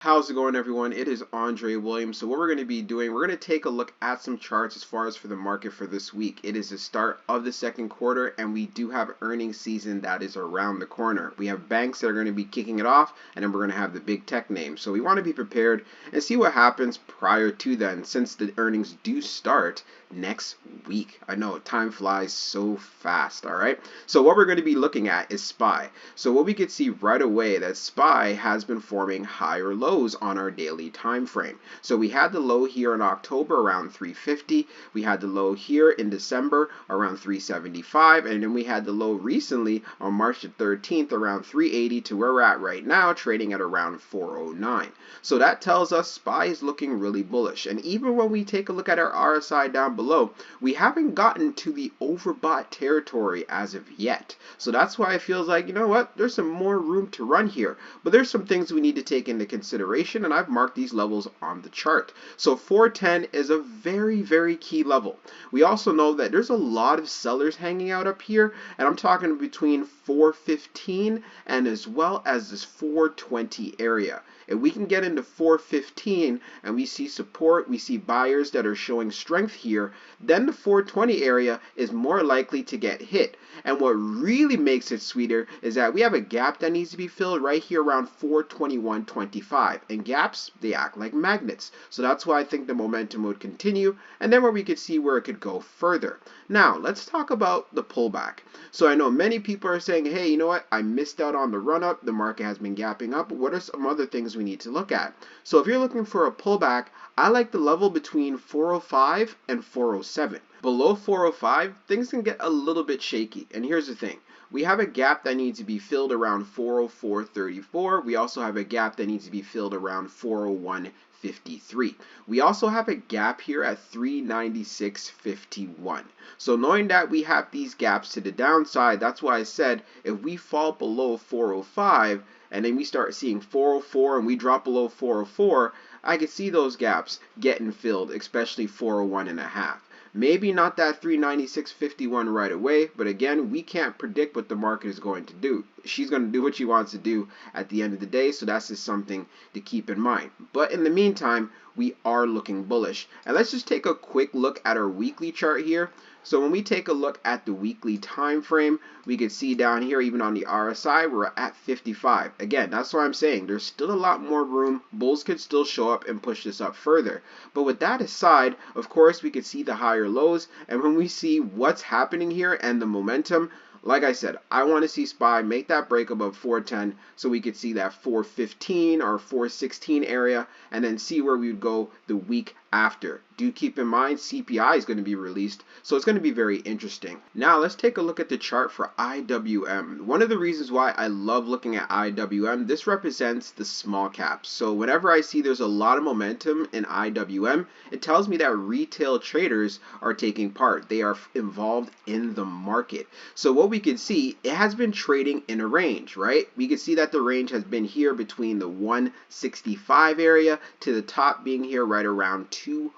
How's it going, everyone? It is Andre Williams. So what we're going to be doing, we're going to take a look at some charts as far as for the market for this week. It is the start of the second quarter, and we do have earnings season that is around the corner. We have banks that are going to be kicking it off, and then we're going to have the big tech names. So we want to be prepared and see what happens prior to then, since the earnings do start next week. I know time flies so fast, all right? So what we're going to be looking at is SPY. So what we could see right away that SPY has been forming higher lows on our daily time frame. So we had the low here in October around 350. We had the low here in December around 375, and then we had the low recently on March the 13th around 380 to where we're at right now, trading at around 409. So that tells us SPY is looking really bullish. And even when we take a look at our RSI down below, we haven't gotten to the overbought territory as of yet. So that's why it feels like, you know what, there's some more room to run here. But there's some things we need to take into consideration, and I've marked these levels on the chart. So 410 is a very, very key level. We also know that there's a lot of sellers hanging out up here, and I'm talking between 415 and as well as this 420 area. If we can get into 415 and we see support, we see buyers that are showing strength here, then the 420 area is more likely to get hit. And what really makes it sweeter is that we have a gap that needs to be filled right here around 421.25. And gaps, they act like magnets. So that's why I think the momentum would continue, and then where we could see where it could go further. Now, let's talk about the pullback. So I know many people are saying, hey, you know what? I missed out on the run up. The market has been gapping up. What are some other things we need to look at? So if you're looking for a pullback, I like the level between 405 and 407. Below 405, things can get a little bit shaky. And here's the thing. We have a gap that needs to be filled around 404.34. We also have a gap that needs to be filled around 401.53. We also have a gap here at 396.51. So knowing that we have these gaps to the downside, that's why I said if we fall below 405 and then we start seeing 404 and we drop below 404, I could see those gaps getting filled, especially 401.5. Maybe not that 396.51 right away, but again, we can't predict what the market is going to do. She's going to do what she wants to do at the end of the day, so that's just something to keep in mind. But in the meantime, we are looking bullish. And let's just take a quick look at our weekly chart here. So when we take a look at the weekly time frame, we can see down here, even on the RSI, we're at 55. Again, that's why I'm saying there's still a lot more room. Bulls could still show up and push this up further. But with that aside, of course, we could see the higher lows. And when we see what's happening here and the momentum, like I said, I want to see SPY make that break above 410 so we could see that 415 or 416 area and then see where we would go the week after. Do keep in mind CPI is going to be released, so it's going to be very interesting. Now let's take a look at the chart for IWM. One of the reasons why I love looking at IWM, this represents the small caps. So whenever I see there's a lot of momentum in IWM, it tells me that retail traders are taking part. They are involved in the market. So what we can see, it has been trading in a range, right? We can see that the range has been here between the 165 area to the top being here right around 200.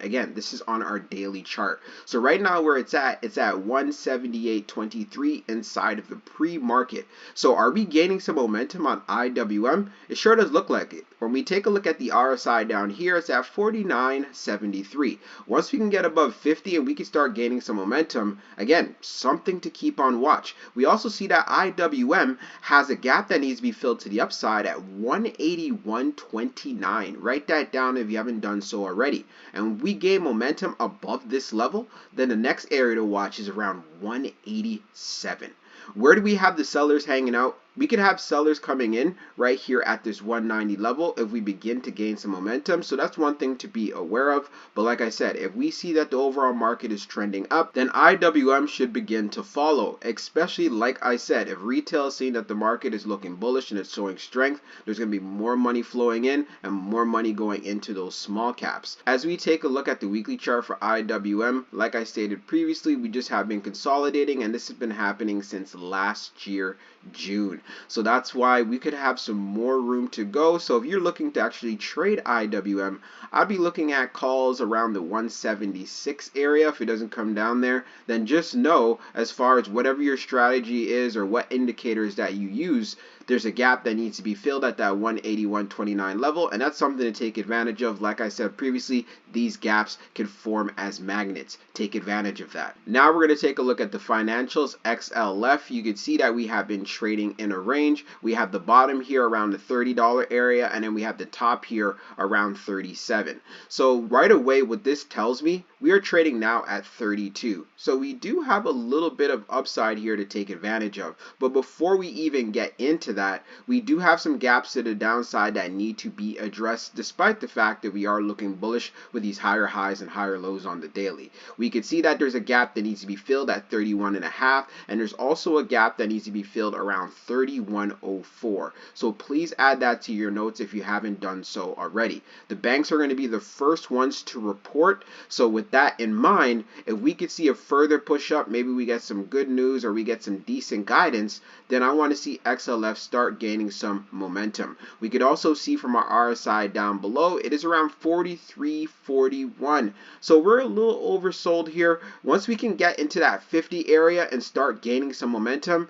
Again, this is on our daily chart. So right now where it's at 178.23 inside of the pre-market. So are we gaining some momentum on IWM? It sure does look like it. When we take a look at the RSI down here, it's at 49.73. Once we can get above 50 and we can start gaining some momentum, again, something to keep on watch. We also see that IWM has a gap that needs to be filled to the upside at 181.29. Write that down if you haven't done so already. And when we gain momentum above this level, then the next area to watch is around 187. Where do we have the sellers hanging out? We could have sellers coming in right here at this 190 level if we begin to gain some momentum. So that's one thing to be aware of. But like I said, if we see that the overall market is trending up, then IWM should begin to follow. Especially like I said, if retail is seeing that the market is looking bullish and it's showing strength, there's going to be more money flowing in and more money going into those small caps. As we take a look at the weekly chart for IWM, like I stated previously, we just have been consolidating, and this has been happening since last year, June. So that's why we could have some more room to go. So if you're looking to actually trade IWM, I'd be looking at calls around the 176 area. If it doesn't come down there, then just know, as far as whatever your strategy is or what indicators that you use, there's a gap that needs to be filled at that 181.29 level, and that's something to take advantage of. Like I said previously, these gaps can form as magnets. Take advantage of that. Now we're going to take a look at the financials. XLF, you can see that we have been trading in a range. We have the bottom here around the $30 area, and then we have the top here around 37. So right away, what this tells me, we are trading now at 32. So we do have a little bit of upside here to take advantage of. But before we even get into that, we do have some gaps to the downside that need to be addressed, despite the fact that we are looking bullish with these higher highs and higher lows on the daily. We can see that there's a gap that needs to be filled at 31.5, and there's also a gap that needs to be filled around 31.04. So please add that to your notes if you haven't done so already. The banks are going to be the first ones to report. So with that in mind, if we could see a further push up, maybe we get some good news or we get some decent guidance, then I want to see XLF start gaining some momentum. We could also see from our RSI down below, it is around 43.41. So we're a little oversold here. Once we can get into that 50 area and start gaining some momentum,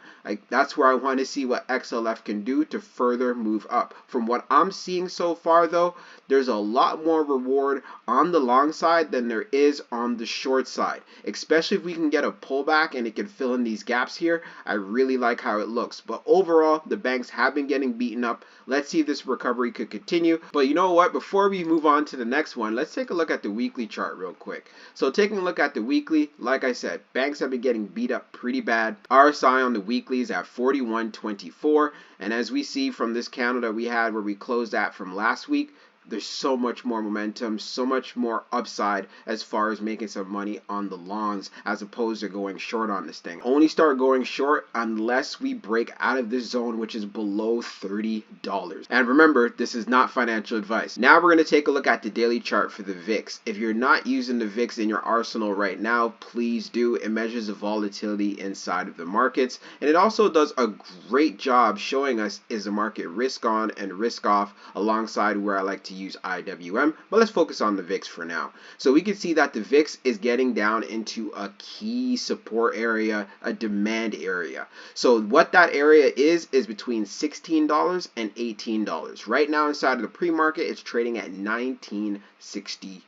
that's where I want to see what XLF can do to further move up. From what I'm seeing so far though, there's a lot more reward on the long side than there is on the short side, especially if we can get a pullback and it can fill in these gaps here. I really like how it looks. But overall, the banks have been getting beaten up. Let's see if this recovery could continue. But you know what? Before we move on to the next one, let's take a look at the weekly chart real quick. So taking a look at the weekly, like I said, banks have been getting beat up pretty bad. RSI on the weekly is at 41.24. And as we see from this candle that we had where we closed at from last week, there's so much more momentum, so much more upside as far as making some money on the longs as opposed to going short on this thing. Only start going short unless we break out of this zone, which is below $30. And remember, this is not financial advice. Now we're going to take a look at the daily chart for the VIX. If you're not using the VIX in your arsenal right now, please do. It measures the volatility inside of the markets, and it also does a great job showing us is the market risk on and risk off, alongside where I like to use IWM, but let's focus on the VIX for now. So we can see that the VIX is getting down into a key support area, a demand area. So what that area is between $16 and $18. Right now inside of the pre-market, it's trading at $19.62.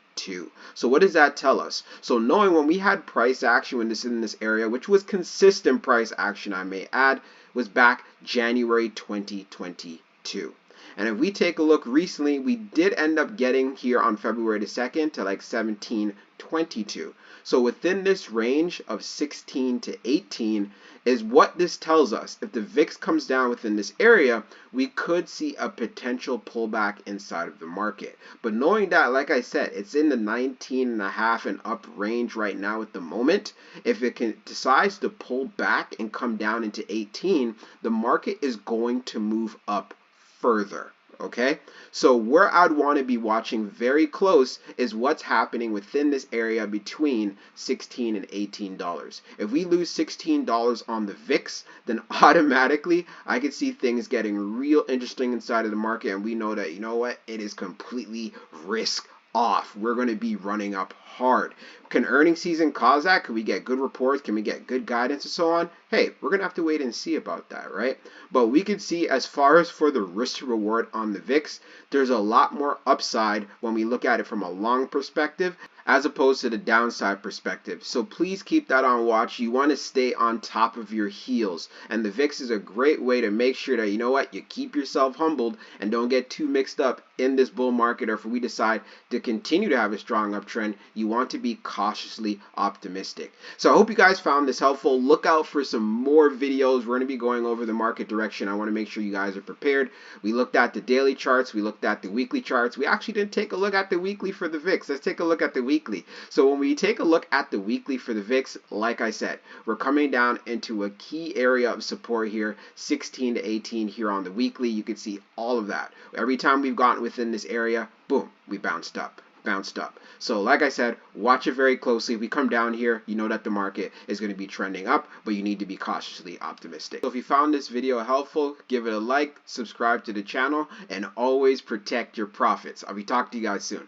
So what does that tell us? So knowing when we had price action when this is in this area, which was consistent price action I may add, was back January 2022. And if we take a look recently, we did end up getting here on February the 2nd to like 17.22. So within this range of 16 to 18 is what this tells us. If the VIX comes down within this area, we could see a potential pullback inside of the market. But knowing that, like I said, it's in the 19.5 and up range right now at the moment, if it decides to pull back and come down into 18, the market is going to move up further. Okay, so where I'd want to be watching very close is what's happening within this area between $16 and $18. If we lose $16 on the VIX, then automatically I could see things getting real interesting inside of the market, and we know that, you know what, it is completely risk off. We're going to be running up hard. Can earnings season cause that? Can we get good reports? Can we get good guidance and so on? Hey, we're going to have to wait and see about that, right? But we can see as far as for the risk to reward on the VIX, there's a lot more upside when we look at it from a long perspective as opposed to the downside perspective. So please keep that on watch. You want to stay on top of your heels. And the VIX is a great way to make sure that, you know what, you keep yourself humbled and don't get too mixed up in this bull market, or if we decide to continue to have a strong uptrend, you want to be cautiously optimistic. So I hope you guys found this helpful. Look out for some more videos. We're going to be going over the market direction. I want to make sure you guys are prepared. We looked at the daily charts. We looked at the weekly charts. We actually didn't take a look at the weekly for the VIX. Let's take a look at the weekly. So when we take a look at the weekly for the VIX, like I said, we're coming down into a key area of support here, 16 to 18 here on the weekly. You can see all of that. Every time we've gotten within this area, boom, we bounced up. So like I said, watch it very closely. If we come down here, you know that the market is going to be trending up, but you need to be cautiously optimistic. So if you found this video helpful, give it a like, subscribe to the channel, and always protect your profits. I'll be talking to you guys soon.